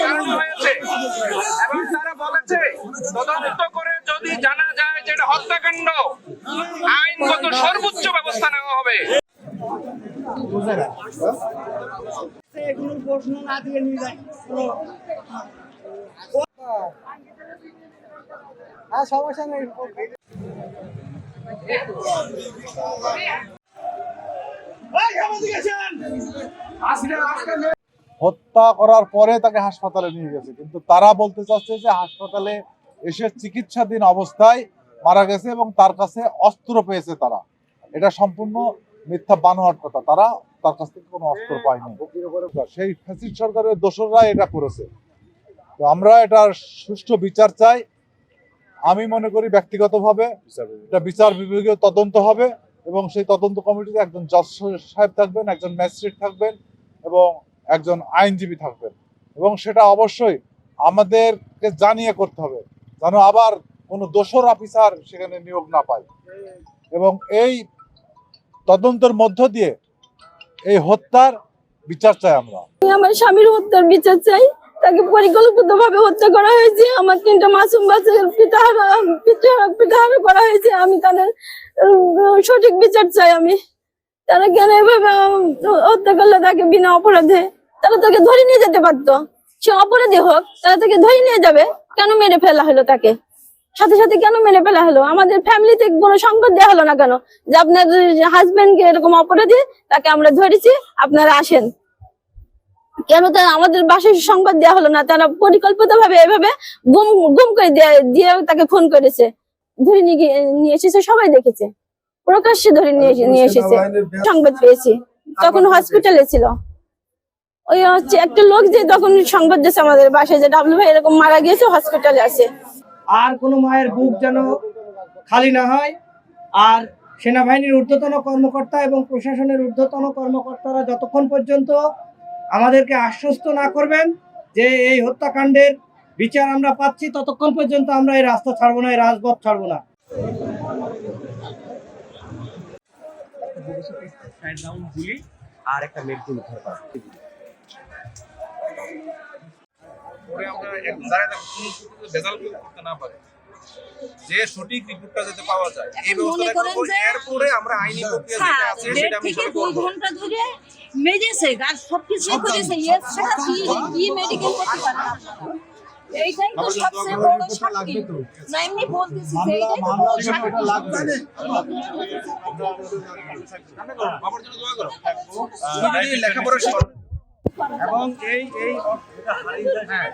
জানানো হয়েছে এবং তারা বলেছে তদন্ত করে যদি জানা যায় যে এটা হত্যাকাণ্ড আইনগত সর্বোচ্চ ব্যবস্থা নেওয়া হবে। প্রশ্ন না দিয়ে নিয়ে যায় সমস্যা নেই। হত্যা করার পরে তাকে হাসপাতালে নিয়ে গেছে, কিন্তু তারা বলতে চাচ্ছে যে হাসপাতালে এসে চিকিৎসাধীন অবস্থায় মারা গেছে এবং তার কাছে অস্ত্র পেয়েছে তারা। এটা সম্পূর্ণ মিথ্যা বানোয়াট কথা। তারা তার কাছ থেকে কোনো অস্ত্র পায়নি। সেই ফ্যাসিস্ট সরকারের দোসররা এটা করেছে। তো আমরা এটার সুষ্ঠু বিচার চাই। আমি মনে করি ব্যক্তিগতভাবে এটা বিচার বিভাগীয় তদন্ত হবে এবং সেই তদন্ত কমিটিতে একজন জজ সাহেব থাকবেন, একজন ম্যাজিস্ট্রেট থাকবেন এবং একজন আইনজীবী থাকবেন এবং সেটা অবশ্যই আমাদেরকে জানিয়ে করতে হবে যেন আবার কোনো দোসর অফিসার সেখানে নিয়োগ না পায়। এবং এই তদন্তের মধ্য দিয়ে এই হত্যার বিচার চাই। আমরা আমার স্বামীর হত্যার বিচার চাই। তাকে পরিকল্পিতভাবে হত্যা করা হয়েছে। আমার 3টা মাসুম বাচ্চাদের পিতাহারা করা হয়েছে। আমি তাদের সঠিক বিচার চাই। তারা কেন এভাবে হত্যা করলে তাকে বিনা অপরাধে? তারা তাকে ধরে নিয়ে যেতে পারতো। সে অপরাধী হোক, তারা তাকে ধরে নিয়ে যাবে। কেন মেরে ফেলা হলো তাকে? সাথে সাথে কেন মেরে ফেলা হলো? আমাদের ফ্যামিলিতে কোনো সংবাদ দেওয়া হলো না কেন যে আপনার হাজবেন্ডকে এরকম অপরাধী, তাকে আমরা ধরেছি, আপনারা আসেন? কেন তারা আমাদের বাসায় সংবাদ দেওয়া হলো না? তারা পরিকল্পিতভাবে এভাবে গুম করে দিয়ে তাকে খুন করেছে। ধরে নিয়ে এসেছে, সবাই দেখেছে, প্রকাশ্যে ধরে নিয়ে এসেছে। সংবাদ পেয়েছি, তখন হসপিটালে ছিল। ওই হচ্ছে একটা লোক যে তখন সংবাদ দিয়েছে আমাদের বাসায় যে ডাবলু ভাই এরকম মারা গিয়েছে, হসপিটালে আছে। আর কোনো মায়ের বুক যেন খালি না হয়। আর সেনাবাহিনীর ঊর্ধ্বতন কর্মকর্তা এবং প্রশাসনের ঊর্ধ্বতন কর্মকর্তারা যতক্ষণ পর্যন্ত আমাদেরকে আশ্বস্ত না করবেন যে এই হত্যাকাণ্ডের বিচার আমরা পাচ্ছি, ততক্ষণ পর্যন্ত আমরা এই রাস্তা ছাড়বো না, এই রাজপথ ছাড়বো না। আর একটা মেডিকেল উদ্ধার করা পরে আমরা ভেজাল করতে না পারে যে সঠিক রিপোর্টটা যাতে পাওয়া যায় এই ব্যবস্থাটা করব। এরপরে আমরা আইনি প্রক্রিয়া যেটা আছে সেটা আমি সব করব। 2 ঘন্টা ধরে মেজেছে গাছ সবকিছু করেছে, এর সেটা কি মেডিকেল করতে পারে না? এইটাই তো সবচেয়ে বড় সাক্ষী। না এমনি বলতেছি যে এইটাই তো বড় সাক্ষী লাগবে। বাবার জন্য দোয়া করো যদি লেখাপড়া শিখো এবং এই এটা হারিয়ে যায়। হ্যাঁ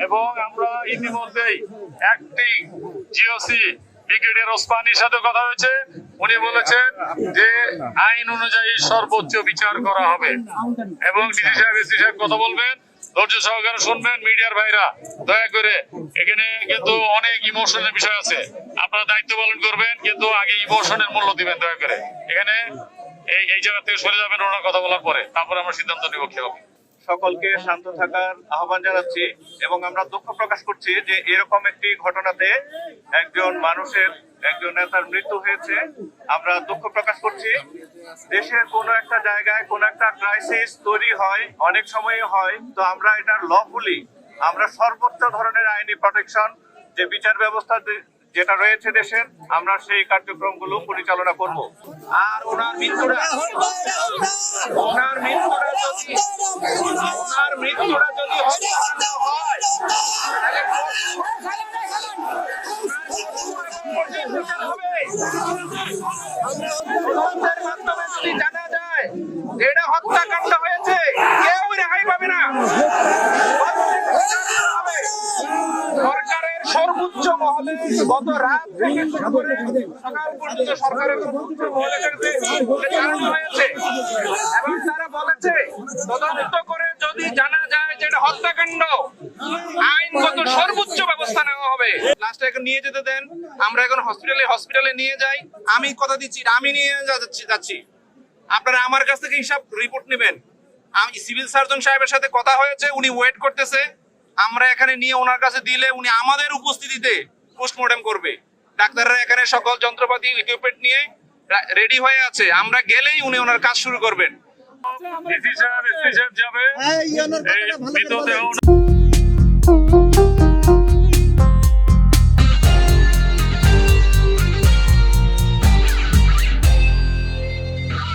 এবং আমরা ইতিমধ্যেই অ্যাক্টিং জিওসি ব্রিগেডিয়ার ওসমানীর সাথে কথা হয়েছে। উনি বলেছেন যে আইন অনুযায়ী সর্বোচ্চ বিচার করা হবে এবং ডিসি সাহেব এসি সাহেব কথা বলবেন, ধৈর্য সহকারে শুনবেন। মিডিয়ার ভাইরা দয়া করে, এখানে কিন্তু অনেক ইমোশনের বিষয় আছে, আপনারা দায়িত্ব পালন করবেন কিন্তু আগে ইমোশনের মূল্য দিবেন দয়া করে। এখানে এই জায়গা থেকে সরে যাবেন ওনার কথা বলার পরে, তারপরে আমরা সিদ্ধান্ত নিব কি হবে। সকলকে শান্ত থাকার আহ্বান জানাচ্ছি এবং আমরা দুঃখ প্রকাশ করছি যে এরকম একটি ঘটনাতে একজন নেতার মৃত্যু হয়েছে। আমরা দুঃখ প্রকাশ করছি। দেশের কোনো একটা জায়গায় কোনো একটা ক্রাইসিস তৈরি হয়, অনেক সময় হয়, তো আমরা এটা লফুলি আমরা সর্বোচ্চ ধরনের আইনি প্রোটেকশন যে বিচার ব্যবস্থা যেটা রয়েছে দেশের, আমরা সেই কার্যক্রমগুলো পরিচালনা করব। আর ওনার মৃত্যুটা যদি হয় মাধ্যমে যদি জানা যায় যে এটা হত্যাকাণ্ড হয়েছে, কেউ রেহাই পাবে না। সরকারের সর্বোচ্চ মহলে গত রাত থেকে শুরু করে সকাল পর্যন্ত সরকারের সর্বোচ্চ মহলে জানানো হয়েছে এবং তারা বলেছে তদন্ত করে যদি জানা যায় যে এটা হত্যাকাণ্ড আইনগত সর্বোচ্চ ব্যবস্থা নেওয়া হবে। লাস্টে এখন নিয়ে যেতে দেন, আমরা এখন হসপিটালে নিয়ে যাই। আমি কথা দিচ্ছি আমি নিয়ে যাচ্ছি, আপনারা আমার কাছ থেকে হিসাব রিপোর্ট নেবেন। আমি সিভিল সার্জন সাহেবের সাথে কথা হয়েছে, উনি ওয়েট করতেছে। আমরা এখানে নিয়ে ওনার কাছে দিলে উনি আমাদের উপস্থিতিতে পোস্টমর্টেম করবে। ডাক্তাররা এখানে সকল যন্ত্রপাতি ইকুইপমেন্ট নিয়ে রেডি হয়ে আছে, আমরা গেলেই উনি ওনার কাজ শুরু করবেন। ডিসি সাহেব, এসপি সাহেব যাবে এই মৃতদেহ